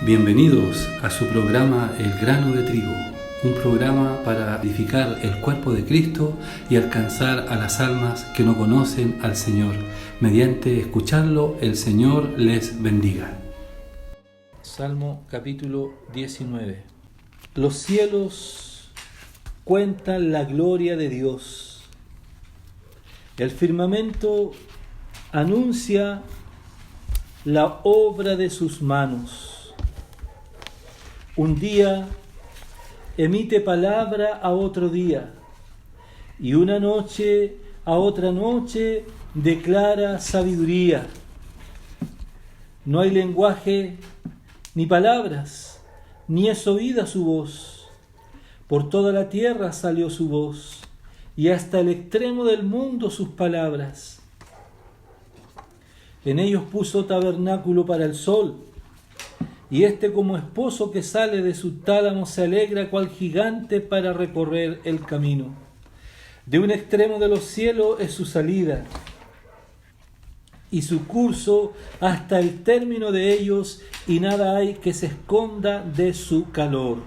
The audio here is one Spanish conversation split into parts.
Bienvenidos a su programa El grano de trigo, un programa para edificar el cuerpo de Cristo y alcanzar a las almas que no conocen al Señor. Mediante escucharlo, el Señor les bendiga. Salmo capítulo 19. Los cielos cuentan la gloria de Dios. El firmamento anuncia la obra de sus manos. Un día emite palabra a otro día, y una noche a otra noche declara sabiduría. No hay lenguaje ni palabras, ni es oída su voz. Por toda la tierra salió su voz, y hasta el extremo del mundo sus palabras. En ellos puso tabernáculo para el sol, y como esposo que sale de su tálamo se alegra cual gigante para recorrer el camino. De un extremo de los cielos es su salida, y su curso hasta el término de ellos, y nada hay que se esconda de su calor.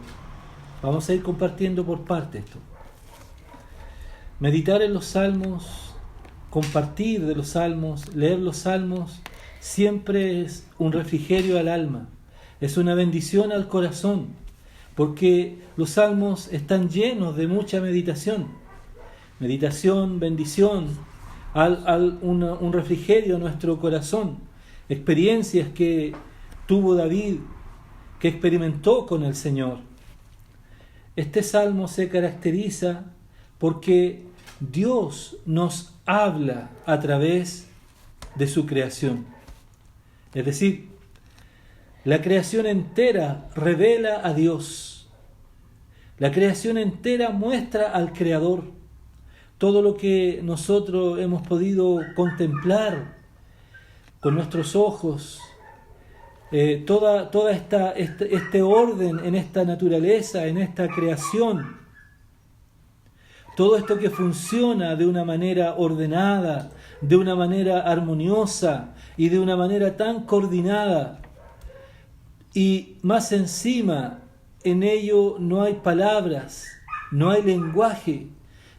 Vamos a ir compartiendo por partes esto. Meditar en los salmos, compartir de los salmos, leer los salmos, siempre es un refrigerio al alma. Es una bendición al corazón, porque los salmos están llenos de mucha meditación. Meditación, bendición, un refrigerio a nuestro corazón. Experiencias que tuvo David, que experimentó con el Señor. Este salmo se caracteriza porque Dios nos habla a través de su creación. Es decir, la creación entera revela a Dios. La creación entera muestra al Creador. Todo lo que nosotros hemos podido contemplar con nuestros ojos, toda este orden en esta naturaleza, en esta creación, todo esto que funciona de una manera ordenada, de una manera armoniosa y de una manera tan coordinada. Y más encima, en ello no hay palabras, no hay lenguaje.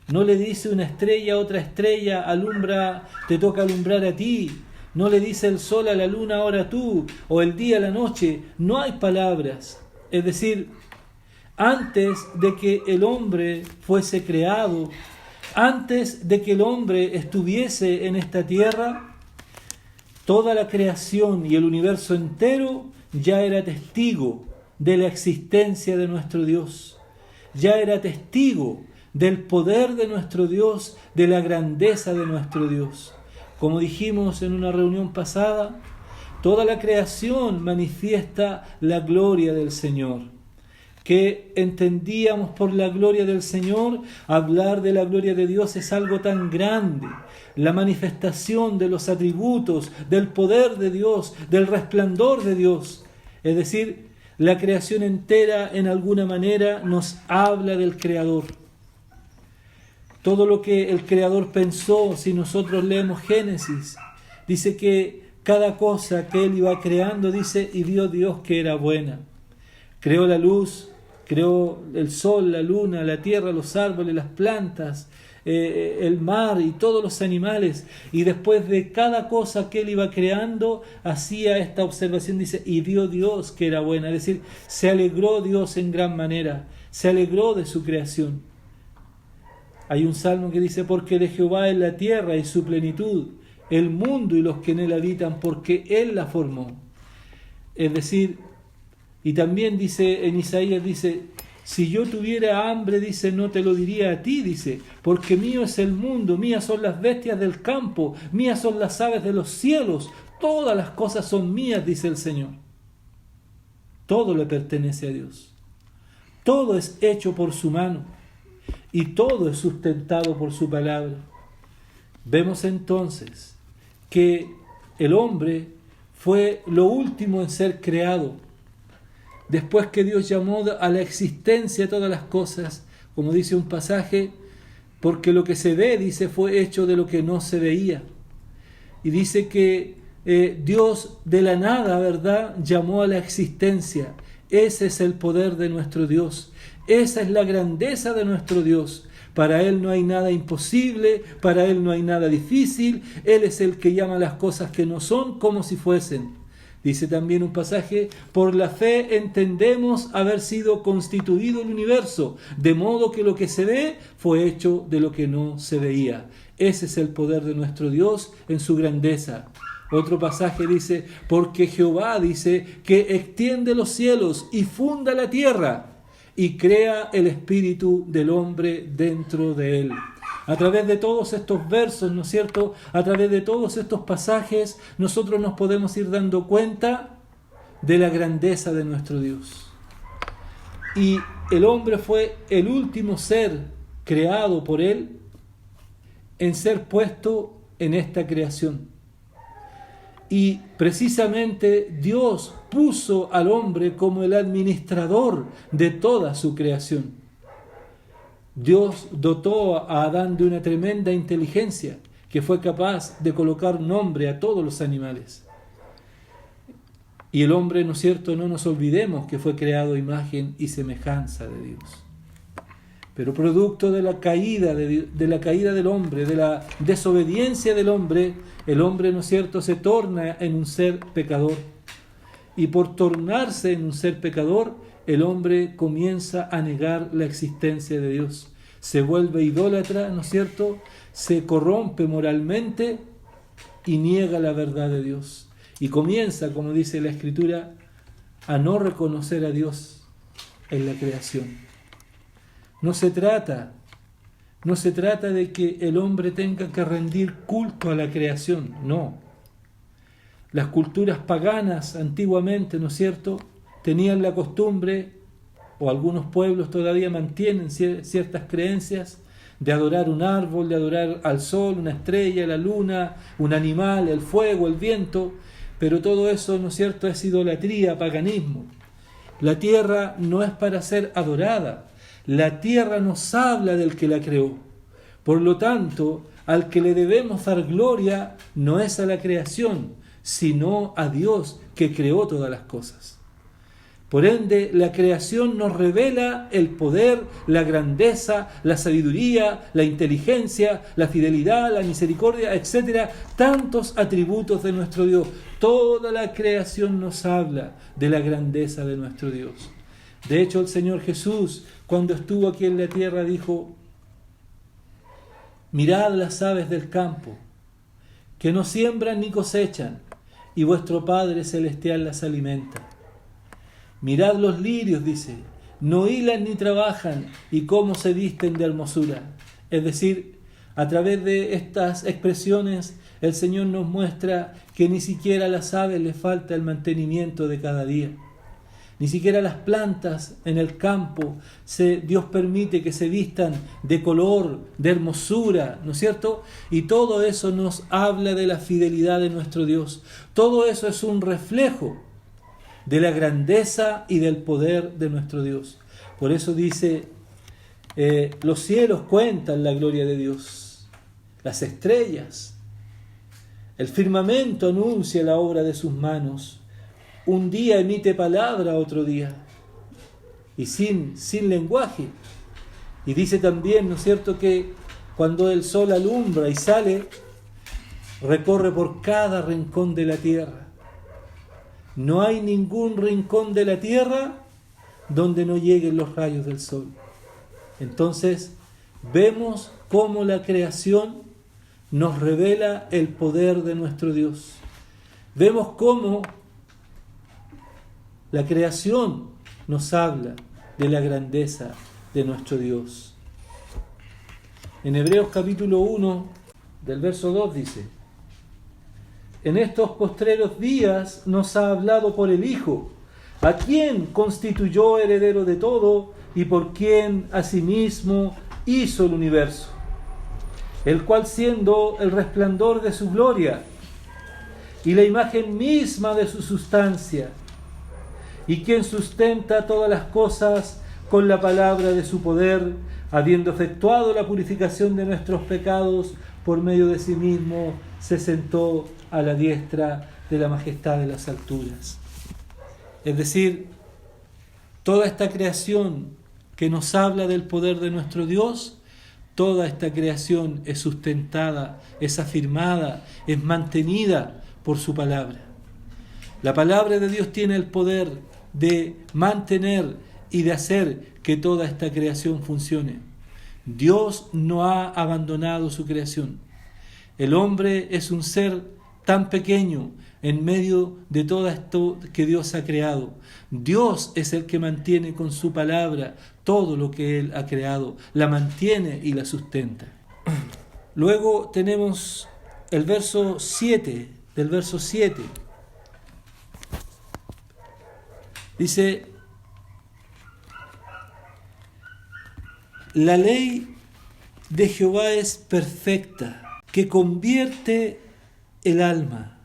No le dice una estrella a otra estrella, alumbra, te toca alumbrar a ti. No le dice el sol a la luna, ahora tú, o el día a la noche. No hay palabras. Es decir, antes de que el hombre fuese creado, antes de que el hombre estuviese en esta tierra, toda la creación y el universo entero ya era testigo de la existencia de nuestro Dios. Ya era testigo del poder de nuestro Dios, de la grandeza de nuestro Dios. Como dijimos en una reunión pasada, toda la creación manifiesta la gloria del Señor. Que entendíamos por la gloria del Señor, hablar de la gloria de Dios es algo tan grande. La manifestación de los atributos, del poder de Dios, del resplandor de Dios. Es decir, la creación entera en alguna manera nos habla del Creador. Todo lo que el Creador pensó, si nosotros leemos Génesis, dice que cada cosa que Él iba creando, dice, y vio Dios que era buena. Creó la luz, creó el sol, la luna, la tierra, los árboles, las plantas, el mar y todos los animales. Y después de cada cosa que Él iba creando, hacía esta observación, dice, y vio Dios que era buena. Es decir, se alegró Dios en gran manera, se alegró de su creación. Hay un salmo que dice, porque de Jehová es la tierra y su plenitud, el mundo y los que en él habitan, porque Él la formó. Es decir, y también dice en Isaías, dice, si yo tuviera hambre, dice, no te lo diría a ti, dice, porque mío es el mundo, mías son las bestias del campo, mías son las aves de los cielos, todas las cosas son mías, dice el Señor. Todo le pertenece a Dios. Todo es hecho por su mano y todo es sustentado por su palabra. Vemos entonces que el hombre fue lo último en ser creado. Después que Dios llamó a la existencia todas las cosas, como dice un pasaje, porque lo que se ve, dice, fue hecho de lo que no se veía. Y dice que Dios de la nada, ¿verdad?, llamó a la existencia. Ese es el poder de nuestro Dios. Esa es la grandeza de nuestro Dios. Para Él no hay nada imposible, para Él no hay nada difícil. Él es el que llama las cosas que no son como si fuesen. Dice también un pasaje: por la fe entendemos haber sido constituido el universo, de modo que lo que se ve fue hecho de lo que no se veía. Ese es el poder de nuestro Dios en su grandeza. Otro pasaje dice: porque Jehová, dice, que extiende los cielos y funda la tierra y crea el espíritu del hombre dentro de él. A través de todos estos versos, ¿no es cierto?, a través de todos estos pasajes, nosotros nos podemos ir dando cuenta de la grandeza de nuestro Dios. Y el hombre fue el último ser creado por Él en ser puesto en esta creación. Y precisamente Dios puso al hombre como el administrador de toda su creación. Dios dotó a Adán de una tremenda inteligencia que fue capaz de colocar nombre a todos los animales. Y el hombre, ¿no es cierto?, no nos olvidemos que fue creado a imagen y semejanza de Dios. Pero producto de la caída, de la caída del hombre, de la desobediencia del hombre, el hombre, ¿no es cierto?, se torna en un ser pecador. Y por tornarse en un ser pecador, el hombre comienza a negar la existencia de Dios. Se vuelve idólatra, ¿no es cierto?, se corrompe moralmente y niega la verdad de Dios. Y comienza, como dice la Escritura, a no reconocer a Dios en la creación. No se trata de que el hombre tenga que rendir culto a la creación, no. Las culturas paganas antiguamente, ¿no es cierto?, tenían la costumbre, o algunos pueblos todavía mantienen ciertas creencias, de adorar un árbol, de adorar al sol, una estrella, la luna, un animal, el fuego, el viento, pero todo eso, ¿no es cierto?, es idolatría, paganismo. La tierra no es para ser adorada. La tierra nos habla del que la creó. Por lo tanto, al que le debemos dar gloria no es a la creación, sino a Dios que creó todas las cosas. Por ende, la creación nos revela el poder, la grandeza, la sabiduría, la inteligencia, la fidelidad, la misericordia, etc. Tantos atributos de nuestro Dios. Toda la creación nos habla de la grandeza de nuestro Dios. De hecho, el Señor Jesús, cuando estuvo aquí en la tierra, dijo: mirad las aves del campo, que no siembran ni cosechan, y vuestro Padre Celestial las alimenta. Mirad los lirios, dice, no hilan ni trabajan, y cómo se visten de hermosura. Es decir, a través de estas expresiones, el Señor nos muestra que ni siquiera a las aves les falta el mantenimiento de cada día. Ni siquiera las plantas en el campo, Dios permite que se vistan de color, de hermosura, ¿no es cierto? Y todo eso nos habla de la fidelidad de nuestro Dios. Todo eso es un reflejo de la grandeza y del poder de nuestro Dios. Por eso dice, los cielos cuentan la gloria de Dios, las estrellas, el firmamento anuncia la obra de sus manos. Un día emite palabra a otro día, y sin lenguaje. Y dice también, ¿no es cierto?, que cuando el sol alumbra y sale, recorre por cada rincón de la tierra. No hay ningún rincón de la tierra donde no lleguen los rayos del sol. Entonces, vemos cómo la creación nos revela el poder de nuestro Dios. Vemos cómo la creación nos habla de la grandeza de nuestro Dios. En Hebreos capítulo 1, del verso 2 dice: en estos postreros días nos ha hablado por el Hijo, a quien constituyó heredero de todo y por quien asimismo hizo el universo, el cual, siendo el resplandor de su gloria y la imagen misma de su sustancia, y quien sustenta todas las cosas con la palabra de su poder, habiendo efectuado la purificación de nuestros pecados por medio de sí mismo, se sentó a la diestra de la majestad de las alturas. Es decir, toda esta creación que nos habla del poder de nuestro Dios, toda esta creación es sustentada, es afirmada, es mantenida por su palabra. La palabra de Dios tiene el poder de mantener y de hacer que toda esta creación funcione. Dios no ha abandonado su creación. El hombre es un ser tan pequeño en medio de todo esto que Dios ha creado. Dios es el que mantiene con su palabra todo lo que Él ha creado, la mantiene y la sustenta. Luego tenemos el verso 7, del verso 7. Dice: la ley de Jehová es perfecta, que convierte el alma.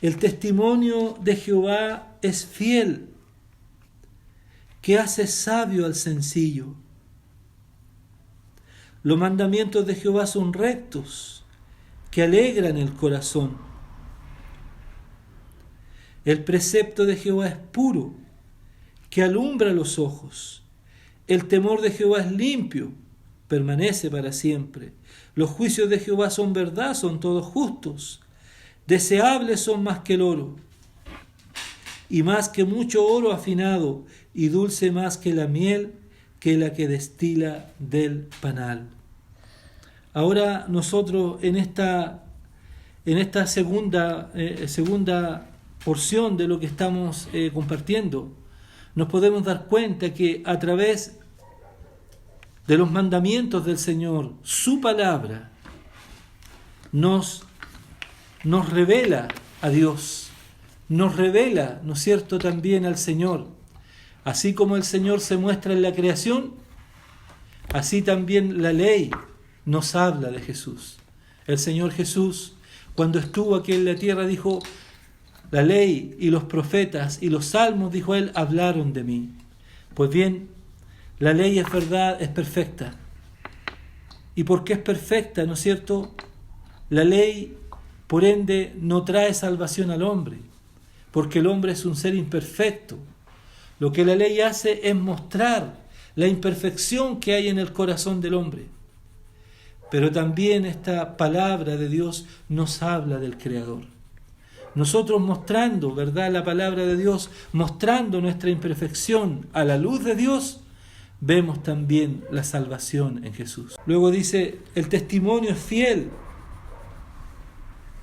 El testimonio de Jehová es fiel, que hace sabio al sencillo. Los mandamientos de Jehová son rectos, que alegran el corazón. El precepto de Jehová es puro, que alumbra los ojos. El temor de Jehová es limpio, permanece para siempre. Los juicios de Jehová son verdad, son todos justos. Deseables son más que el oro, y más que mucho oro afinado, y dulce más que la miel, que la que destila del panal. Ahora nosotros en esta segunda porción de lo que estamos compartiendo, nos podemos dar cuenta que a través de los mandamientos del Señor, su palabra nos revela a Dios, nos revela, ¿no es cierto?, también al Señor. Así como el Señor se muestra en la creación, así también la ley nos habla de Jesús. El Señor Jesús, cuando estuvo aquí en la tierra, dijo: la ley y los profetas y los salmos, dijo Él, hablaron de mí. Pues bien, la ley es verdad, es perfecta. ¿Y por qué es perfecta, no es cierto? La ley, por ende, no trae salvación al hombre, porque el hombre es un ser imperfecto. Lo que la ley hace es mostrar la imperfección que hay en el corazón del hombre. Pero también esta palabra de Dios nos habla del Creador. Nosotros mostrando, ¿verdad?, la palabra de Dios, mostrando nuestra imperfección a la luz de Dios, vemos también la salvación en Jesús. Luego dice: el testimonio es fiel.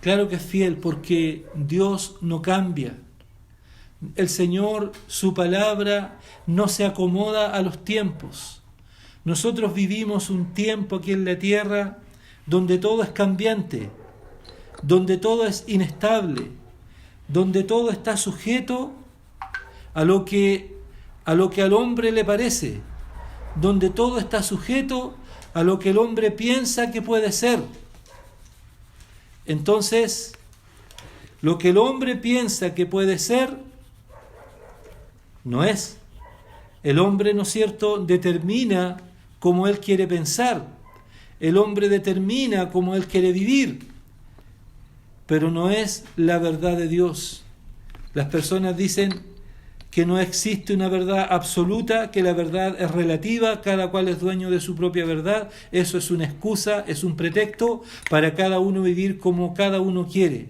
Claro que es fiel, porque Dios no cambia. El Señor, su palabra, no se acomoda a los tiempos. Nosotros vivimos un tiempo aquí en la tierra donde todo es cambiante, donde todo es inestable, donde todo está sujeto a lo que al hombre le parece, donde todo está sujeto a lo que el hombre piensa que puede ser. Entonces, lo que el hombre piensa que puede ser, no es. El hombre, ¿no es cierto?, determina como él quiere pensar. El hombre determina como él quiere vivir. Pero no es la verdad de Dios. Las personas dicen que no existe una verdad absoluta, que la verdad es relativa, cada cual es dueño de su propia verdad. Eso es una excusa, es un pretexto para cada uno vivir como cada uno quiere.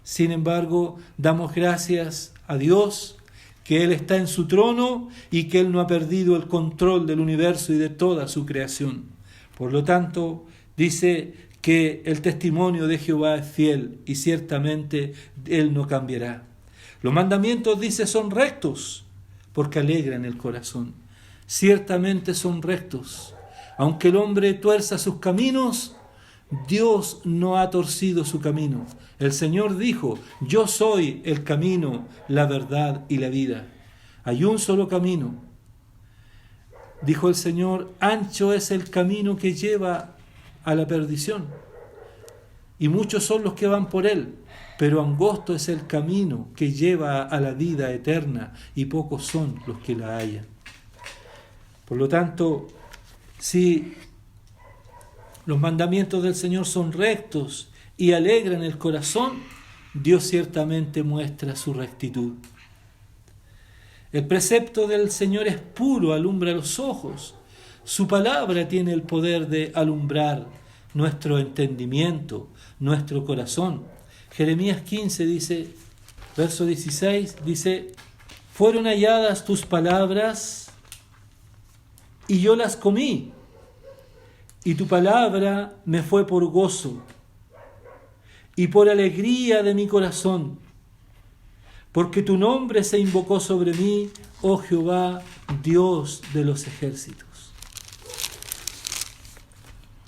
Sin embargo, damos gracias a Dios que Él está en su trono y que Él no ha perdido el control del universo y de toda su creación. Por lo tanto, dice que el testimonio de Jehová es fiel y ciertamente Él no cambiará. Los mandamientos, dice, son rectos porque alegran el corazón. Ciertamente son rectos. Aunque el hombre tuerza sus caminos, Dios no ha torcido su camino. El Señor dijo: yo soy el camino, la verdad y la vida. Hay un solo camino. Dijo el Señor: ancho es el camino que lleva a la perdición, y muchos son los que van por él, pero angosto es el camino que lleva a la vida eterna, y pocos son los que la hallan. Por lo tanto, si los mandamientos del Señor son rectos y alegran el corazón, Dios ciertamente muestra su rectitud. El precepto del Señor es puro, alumbra los ojos. Su palabra tiene el poder de alumbrar nuestro entendimiento, nuestro corazón. Jeremías 15 dice, verso 16, dice: fueron halladas tus palabras y yo las comí, y tu palabra me fue por gozo y por alegría de mi corazón, porque tu nombre se invocó sobre mí, oh Jehová, Dios de los ejércitos.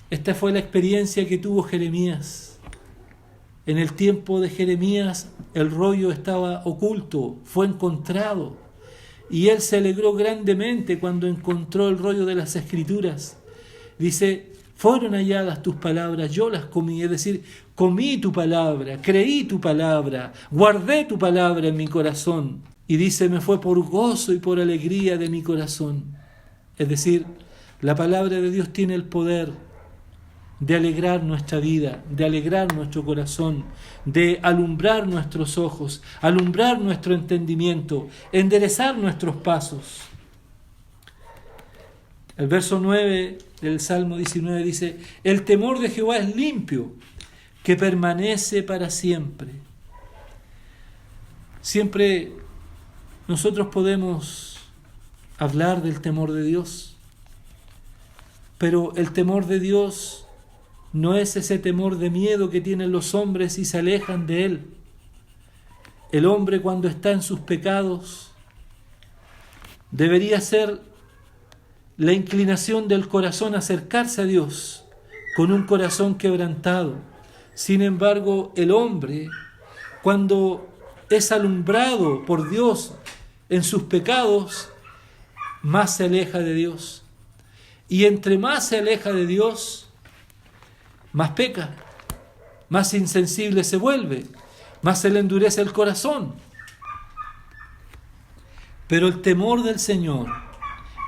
Esta fue la experiencia que tuvo Jeremías. En el tiempo de Jeremías el rollo estaba oculto, fue encontrado, y él se alegró grandemente cuando encontró el rollo de las Escrituras. Dice: fueron halladas tus palabras, yo las comí, es decir, comí tu palabra, creí tu palabra, guardé tu palabra en mi corazón. Y dice: me fue por gozo y por alegría de mi corazón. Es decir, la palabra de Dios tiene el poder de alegrar nuestra vida, de alegrar nuestro corazón, de alumbrar nuestros ojos, alumbrar nuestro entendimiento, enderezar nuestros pasos. El verso 9 del Salmo 19 dice: el temor de Jehová es limpio, que permanece para siempre. Siempre nosotros podemos hablar del temor de Dios, pero el temor de Dios no es ese temor de miedo que tienen los hombres y se alejan de Él. El hombre, cuando está en sus pecados, debería ser la inclinación del corazón a acercarse a Dios con un corazón quebrantado. Sin embargo, el hombre, cuando es alumbrado por Dios en sus pecados, más se aleja de Dios. Y entre más se aleja de Dios, más peca, más insensible se vuelve, más se le endurece el corazón. Pero el temor del Señor,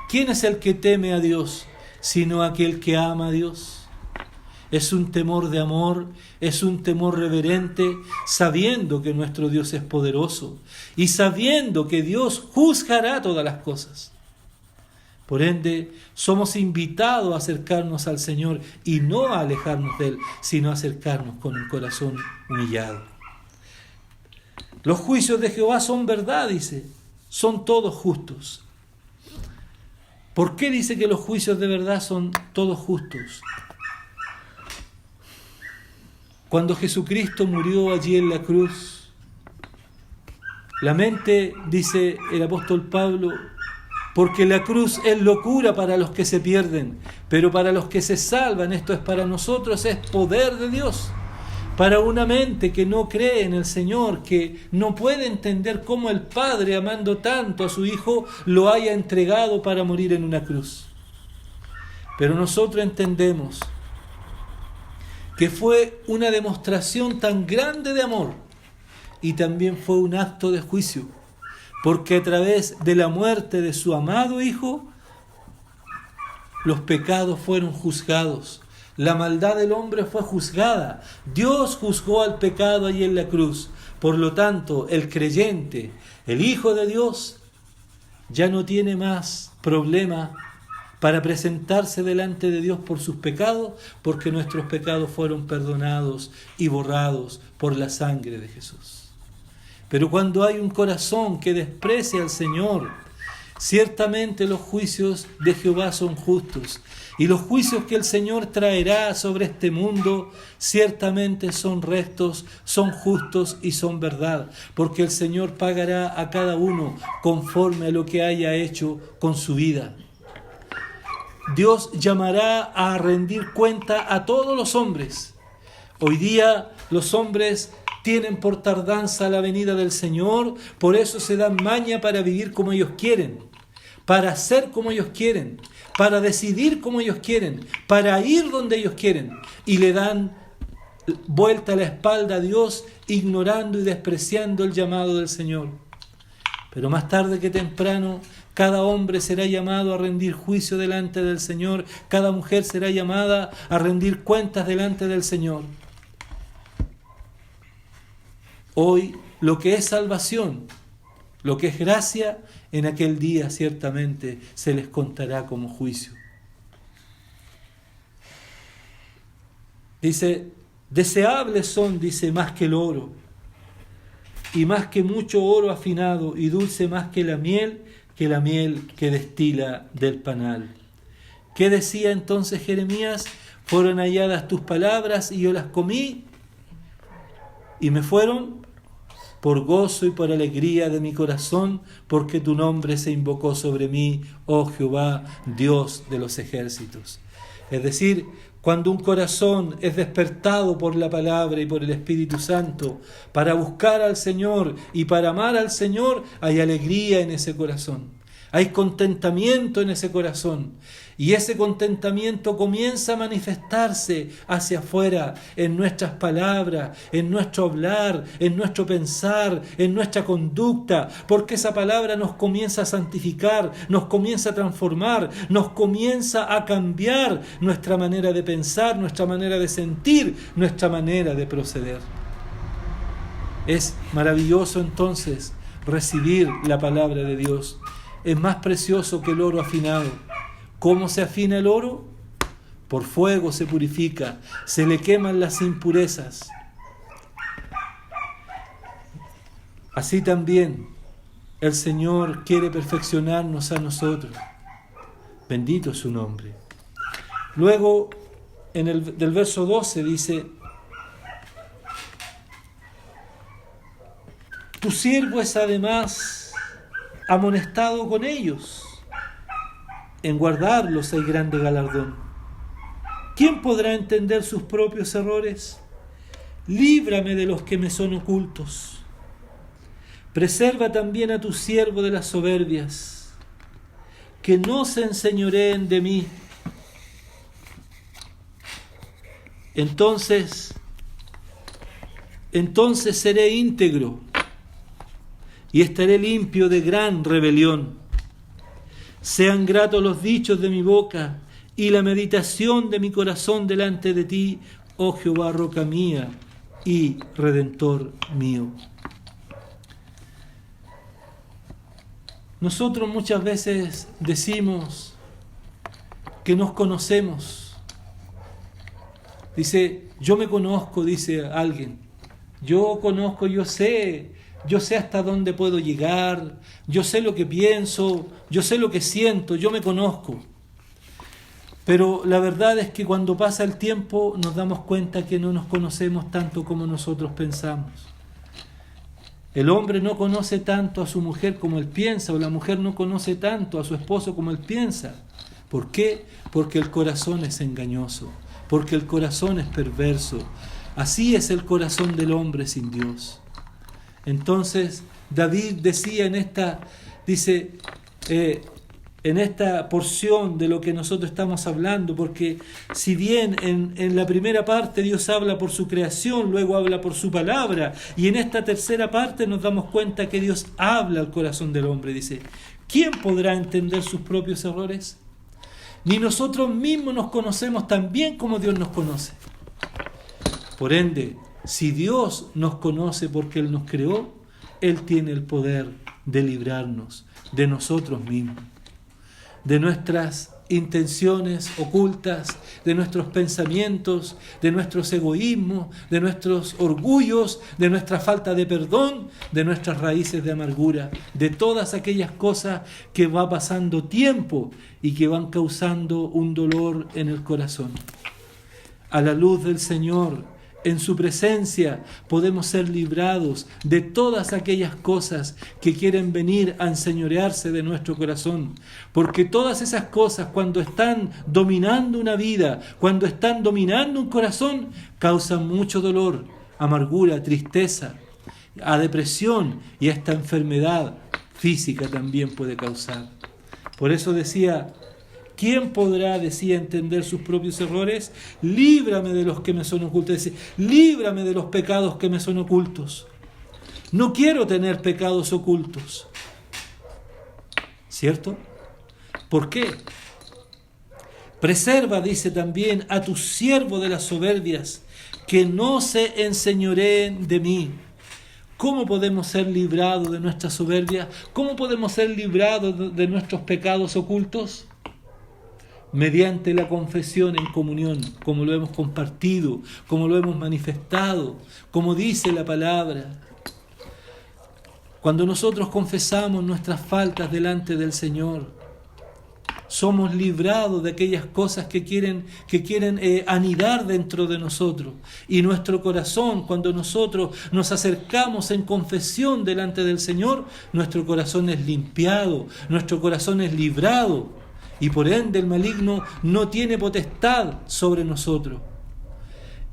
¿quién es el que teme a Dios sino aquel que ama a Dios? Es un temor de amor, es un temor reverente, sabiendo que nuestro Dios es poderoso y sabiendo que Dios juzgará todas las cosas. Por ende, somos invitados a acercarnos al Señor y no a alejarnos de Él, sino a acercarnos con un corazón humillado. Los juicios de Jehová son verdad, dice, son todos justos. ¿Por qué dice que los juicios de verdad son todos justos? Cuando Jesucristo murió allí en la cruz, la mente, dice el apóstol Pablo, porque la cruz es locura para los que se pierden, pero para los que se salvan, esto es para nosotros, es poder de Dios. Para una mente que no cree en el Señor, que no puede entender cómo el Padre, amando tanto a su Hijo, lo haya entregado para morir en una cruz. Pero nosotros entendemos que fue una demostración tan grande de amor y también fue un acto de juicio, porque a través de la muerte de su amado Hijo, los pecados fueron juzgados, la maldad del hombre fue juzgada, Dios juzgó al pecado ahí en la cruz. Por lo tanto, el creyente, el Hijo de Dios, ya no tiene más problema para presentarse delante de Dios por sus pecados, porque nuestros pecados fueron perdonados y borrados por la sangre de Jesús. Pero cuando hay un corazón que desprecia al Señor, ciertamente los juicios de Jehová son justos, y los juicios que el Señor traerá sobre este mundo ciertamente son rectos, son justos y son verdad, porque el Señor pagará a cada uno conforme a lo que haya hecho con su vida. Dios llamará a rendir cuenta a todos los hombres. Hoy día los hombres tienen por tardanza la venida del Señor, por eso se dan maña para vivir como ellos quieren, para hacer como ellos quieren, para decidir como ellos quieren, para ir donde ellos quieren, y le dan vuelta la espalda a Dios, ignorando y despreciando el llamado del Señor. Pero más tarde que temprano, cada hombre será llamado a rendir juicio delante del Señor, cada mujer será llamada a rendir cuentas delante del Señor. hoy lo que es salvación, lo que es gracia, en aquel día ciertamente se les contará como juicio. Dice, deseables son, dice, más que el oro, y más que mucho oro afinado, y dulce más que la miel que destila del panal. ¿Qué decía entonces Jeremías? Fueron halladas tus palabras y yo las comí, y me fueron por gozo y por alegría de mi corazón, porque tu nombre se invocó sobre mí, oh Jehová, Dios de los ejércitos. Es decir, cuando un corazón es despertado por la palabra y por el Espíritu Santo para buscar al Señor y para amar al Señor, hay alegría en ese corazón, hay contentamiento en ese corazón. Y ese contentamiento comienza a manifestarse hacia afuera, en nuestras palabras, en nuestro hablar, en nuestro pensar, en nuestra conducta, porque esa palabra nos comienza a santificar, nos comienza a transformar, nos comienza a cambiar nuestra manera de pensar, nuestra manera de sentir, nuestra manera de proceder. Es maravilloso entonces recibir la palabra de Dios. Es más precioso que el oro afinado. ¿Cómo se afina el oro? Por fuego se purifica, se le queman las impurezas. Así también el Señor quiere perfeccionarnos a nosotros. Bendito es su nombre. Luego, del verso 12 dice, tu siervo es además amonestado con ellos. En guardarlos hay grande galardón. ¿Quién podrá entender sus propios errores? Líbrame de los que me son ocultos. Preserva también a tu siervo de las soberbias, que no se enseñoreen de mí. Entonces seré íntegro y estaré limpio de gran rebelión. Sean gratos los dichos de mi boca y la meditación de mi corazón delante de ti, oh Jehová, roca mía y redentor mío. Nosotros muchas veces decimos que nos conocemos. Dice, yo me conozco, dice alguien. Yo conozco, yo sé hasta dónde puedo llegar, yo sé lo que pienso, yo sé lo que siento, yo me conozco. Pero la verdad es que cuando pasa el tiempo nos damos cuenta que no nos conocemos tanto como nosotros pensamos. El hombre no conoce tanto a su mujer como él piensa, o la mujer no conoce tanto a su esposo como él piensa. ¿Por qué? Porque el corazón es engañoso, porque el corazón es perverso. Así es el corazón del hombre sin Dios. Entonces David decía en esta porción de lo que nosotros estamos hablando, porque si bien en la primera parte Dios habla por su creación, luego habla por su palabra, y en esta tercera parte nos damos cuenta que Dios habla al corazón del hombre. Dice, ¿quién podrá entender sus propios errores? Ni nosotros mismos nos conocemos tan bien como Dios nos conoce. Por ende, si Dios nos conoce porque Él nos creó, Él tiene el poder de librarnos de nosotros mismos, de nuestras intenciones ocultas, de nuestros pensamientos, de nuestros egoísmos, de nuestros orgullos, de nuestra falta de perdón, de nuestras raíces de amargura, de todas aquellas cosas que va pasando tiempo y que van causando un dolor en el corazón. A la luz del Señor, en su presencia, podemos ser librados de todas aquellas cosas que quieren venir a enseñorearse de nuestro corazón. Porque todas esas cosas, cuando están dominando una vida, cuando están dominando un corazón, causan mucho dolor, amargura, tristeza, a depresión, y esta enfermedad física también puede causar. Por eso decía, ¿quién podrá, decía, entender sus propios errores? Líbrame de los que me son ocultos. Dice, líbrame de los pecados que me son ocultos. No quiero tener pecados ocultos. ¿Cierto? ¿Por qué? Preserva, dice también, a tu siervo de las soberbias, que no se enseñoreen de mí. ¿Cómo podemos ser librados de nuestra soberbia? ¿Cómo podemos ser librados de nuestros pecados ocultos? Mediante la confesión en comunión, como lo hemos compartido, como lo hemos manifestado, como dice la palabra. Cuando nosotros confesamos nuestras faltas delante del Señor, somos librados de aquellas cosas que quieren anidar dentro de nosotros. Y nuestro corazón, cuando nosotros nos acercamos en confesión delante del Señor, nuestro corazón es limpiado, nuestro corazón es librado. Y por ende el maligno no tiene potestad sobre nosotros.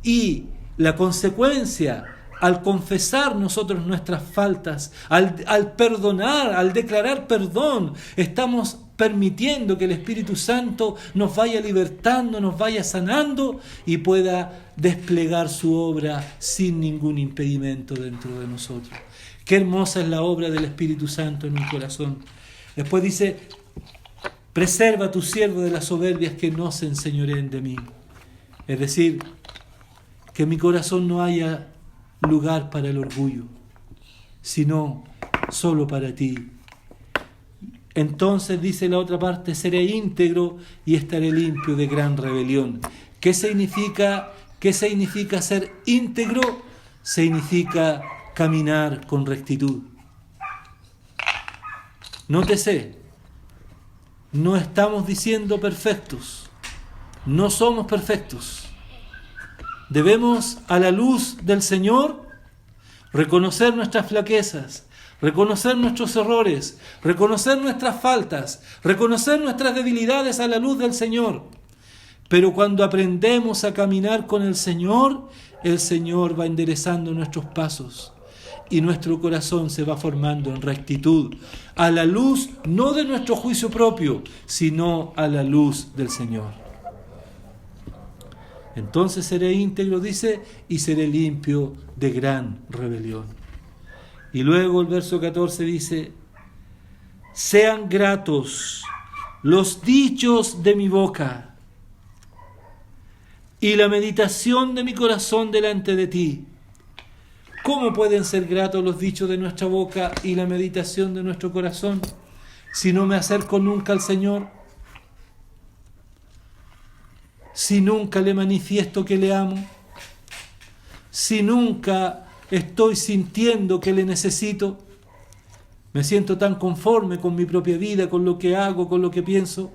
Y la consecuencia, al confesar nosotros nuestras faltas, al perdonar, al declarar perdón, estamos permitiendo que el Espíritu Santo nos vaya libertando, nos vaya sanando y pueda desplegar su obra sin ningún impedimento dentro de nosotros. Qué hermosa es la obra del Espíritu Santo en un corazón. Después dice: preserva a tu siervo de las soberbias, que no se enseñoreen de mí. Es decir, que en mi corazón no haya lugar para el orgullo, sino solo para ti. Entonces, dice la otra parte, seré íntegro y estaré limpio de gran rebelión. ¿Qué significa ser íntegro? Significa caminar con rectitud. Nótese, no estamos diciendo perfectos, no somos perfectos. Debemos, a la luz del Señor, reconocer nuestras flaquezas, reconocer nuestros errores, reconocer nuestras faltas, reconocer nuestras debilidades a la luz del Señor. Pero cuando aprendemos a caminar con el Señor va enderezando nuestros pasos y nuestro corazón se va formando en rectitud, a la luz no de nuestro juicio propio, sino a la luz del Señor. Entonces seré íntegro, dice, y seré limpio de gran rebelión. Y luego el verso 14 dice: sean gratos los dichos de mi boca y la meditación de mi corazón delante de ti. ¿Cómo pueden ser gratos los dichos de nuestra boca y la meditación de nuestro corazón si no me acerco nunca al Señor? Si nunca le manifiesto que le amo, si nunca estoy sintiendo que le necesito, me siento tan conforme con mi propia vida, con lo que hago, con lo que pienso.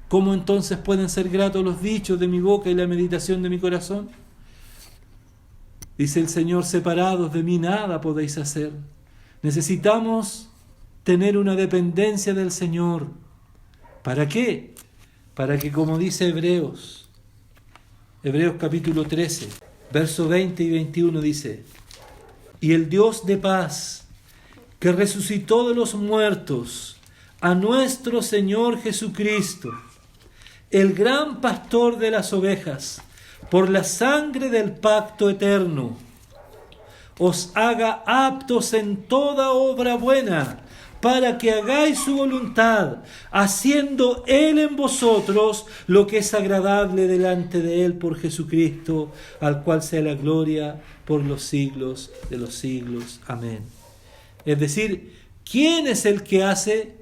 ¿Cómo entonces pueden ser gratos los dichos de mi boca y la meditación de mi corazón? Dice el Señor: separados de mí nada podéis hacer. Necesitamos tener una dependencia del Señor. ¿Para qué? Para que, como dice Hebreos capítulo 13, versos 20 y 21 dice: y el Dios de paz, que resucitó de los muertos a nuestro Señor Jesucristo, el gran pastor de las ovejas, por la sangre del pacto eterno, os haga aptos en toda obra buena, para que hagáis su voluntad, haciendo Él en vosotros lo que es agradable delante de Él por Jesucristo, al cual sea la gloria por los siglos de los siglos. Amén. Es decir, ¿quién es el que hace?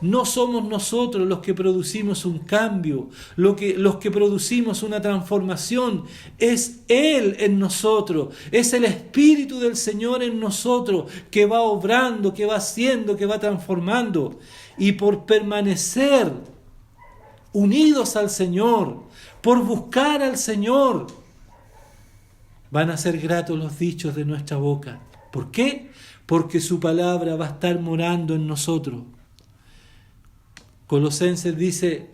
No somos nosotros los que producimos un cambio, los que producimos una transformación. Es Él en nosotros, es el Espíritu del Señor en nosotros que va obrando, que va haciendo, que va transformando. Y por permanecer unidos al Señor, por buscar al Señor, van a ser gratos los dichos de nuestra boca. ¿Por qué? Porque su palabra va a estar morando en nosotros. Colosenses dice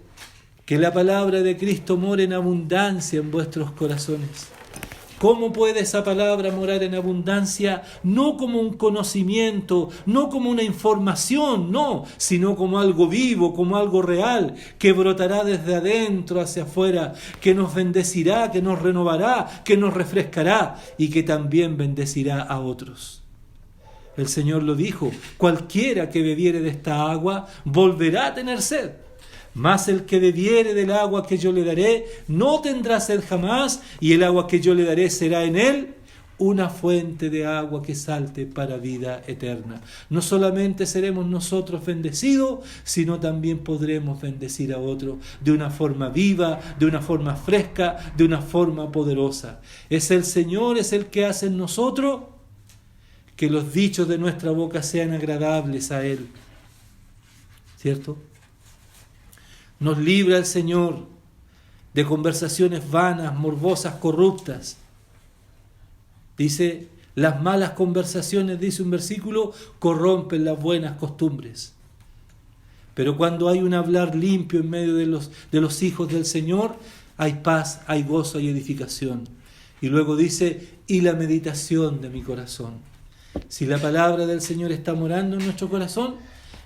que la palabra de Cristo mora en abundancia en vuestros corazones. ¿Cómo puede esa palabra morar en abundancia? No como un conocimiento, no como una información, no, sino como algo vivo, como algo real, que brotará desde adentro hacia afuera, que nos bendecirá, que nos renovará, que nos refrescará y que también bendecirá a otros. El Señor lo dijo: cualquiera que bebiere de esta agua volverá a tener sed, mas el que bebiere del agua que yo le daré no tendrá sed jamás, y el agua que yo le daré será en él una fuente de agua que salte para vida eterna. No solamente seremos nosotros bendecidos, sino también podremos bendecir a otros de una forma viva, de una forma fresca, de una forma poderosa. Es el Señor, es el que hace en nosotros que los dichos de nuestra boca sean agradables a Él. ¿Cierto? Nos libra el Señor de conversaciones vanas, morbosas, corruptas. Dice, las malas conversaciones, dice un versículo, corrompen las buenas costumbres. Pero cuando hay un hablar limpio en medio de los hijos del Señor, hay paz, hay gozo, hay edificación. Y luego dice, y la meditación de mi corazón. Si la palabra del Señor está morando en nuestro corazón,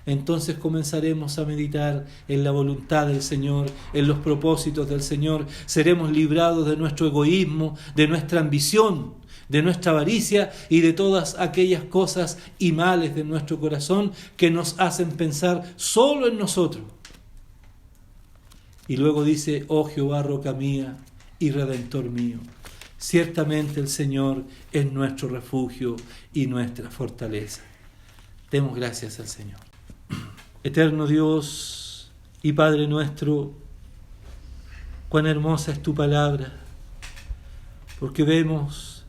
entonces comenzaremos a meditar en la voluntad del Señor, en los propósitos del Señor. Seremos librados de nuestro egoísmo, de nuestra ambición, de nuestra avaricia y de todas aquellas cosas y males de nuestro corazón que nos hacen pensar solo en nosotros. Y luego dice, oh Jehová, roca mía y redentor mío. Ciertamente el Señor es nuestro refugio y nuestra fortaleza. Demos gracias al Señor. Eterno Dios y Padre nuestro, cuán hermosa es tu palabra, porque vemos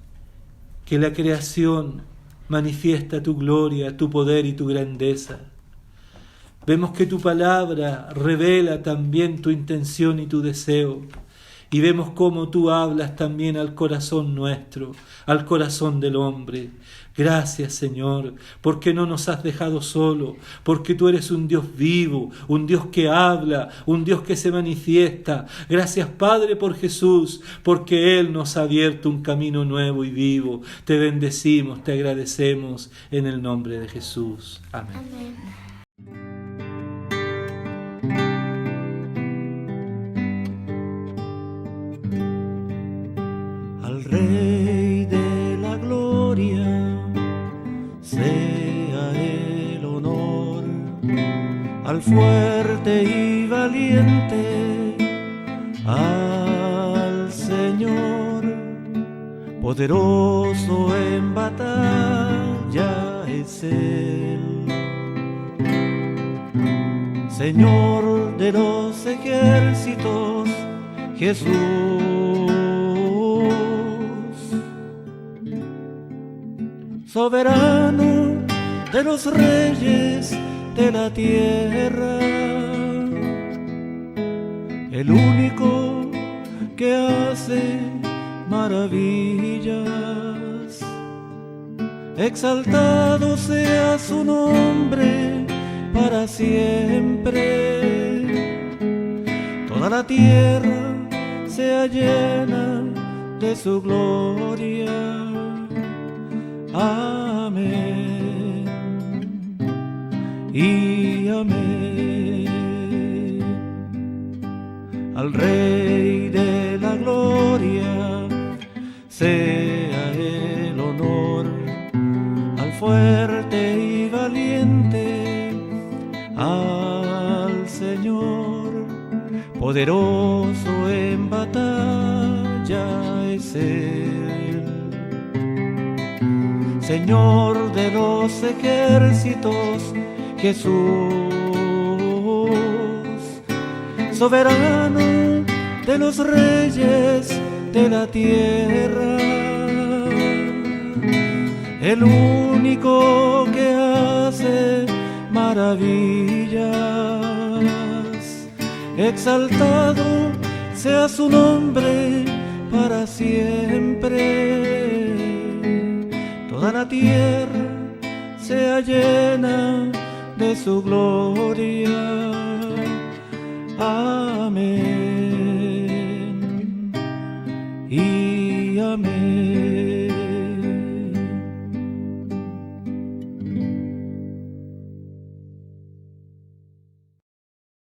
que la creación manifiesta tu gloria, tu poder y tu grandeza. Vemos que tu palabra revela también tu intención y tu deseo. Y vemos cómo tú hablas también al corazón nuestro, al corazón del hombre. Gracias, Señor, porque no nos has dejado solo, porque tú eres un Dios vivo, un Dios que habla, un Dios que se manifiesta. Gracias, Padre, por Jesús, porque Él nos ha abierto un camino nuevo y vivo. Te bendecimos, te agradecemos en el nombre de Jesús. Amén. Amén. Al Rey de la gloria sea el honor, al fuerte y valiente, al Señor, poderoso en batalla es Él. Señor de los ejércitos, Jesús, soberano de los reyes de la tierra, el único que hace maravillas. Exaltado sea su nombre para siempre. Toda la tierra sea llena de su gloria. Amén y amén. Al Rey de la gloria sea el honor, al fuerte y valiente, al Señor, poderoso en batalla es Él. Señor de los ejércitos, Jesús, soberano de los reyes de la tierra, el único que hace maravillas. Exaltado sea su nombre para siempre. Toda la tierra sea llena de su gloria. Amén y amén.